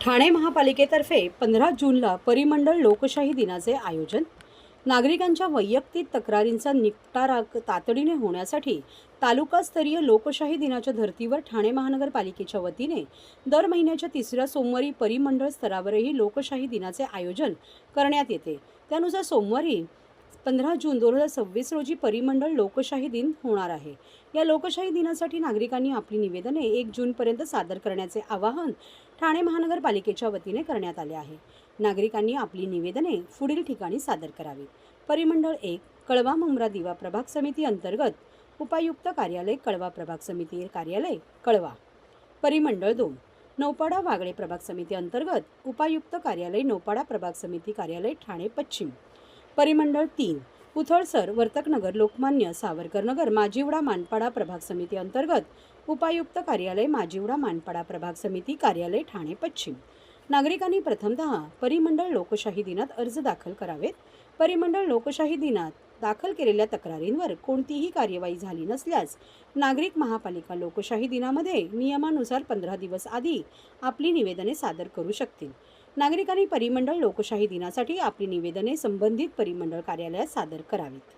ठाणे महापालिकेतर्फे 15 जूनला परिमंडळ लोकशाही दिनाचे आयोजन. नागरिकांच्या वैयक्तिक तक्रारींचा निपटारा तातडीने होण्यासाठी तालुकास्तरीय लोकशाही दिनाच्या धर्तीवर ठाणे महानगरपालिकेच्या वतीने दर महिन्याच्या तिसऱ्या सोमवारी परिमंडळ स्तरावरही लोकशाही दिनाचे आयोजन करण्यात येते. त्यानुसार सोमवारी 15 जून 2026 रोजी परिमंडळ लोकशाही दिन होणार आहे. या लोकशाही दिनासाठी नागरिकांनी आपली निवेदने 1 जूनपर्यंत सादर करण्याचे आवाहन ठाणे महानगरपालिकेच्या वतीने करण्यात आले आहे. नागरिकांनी आपली निवेदने पुढील ठिकाणी सादर करावीत. परिमंडळ 1 कळवा मुंब्रा दिवा प्रभाग समिती अंतर्गत उपायुक्त कार्यालय कळवा प्रभाग समिती कार्यालय कळवा. परिमंडळ 2 नौपाडा वागळे प्रभाग समिती अंतर्गत उपायुक्त कार्यालय नौपाडा प्रभाग समिती कार्यालय ठाणे पश्चिम. परिमंडळ 3 उथळसर वर्तकनगर लोकमान्य सावरकरनगर माजिवडा मानपाडा प्रभाग समिती अंतर्गत उपायुक्त कार्यालय माजिवडा मानपाडा प्रभाग समिती कार्यालय ठाणे पश्चिम. नागरिकांनी प्रथमतः परिमंडळ लोकशाही दिनात अर्ज दाखल करावेत. परिमंडळ लोकशाही दिनात दाखल केलेल्या तक्रारींवर कोणतीही कार्यवाही झाली नसल्यास नागरिक महापालिका लोकशाही दिनामध्ये नियमानुसार 15 दिवस आधी आपली निवेदने सादर करू शकतील. नागरिकांनी परिमंडळ लोकशाही दिनासाठी आपली निवेदने संबंधित परिमंडळ कार्यालयात सादर करावीत.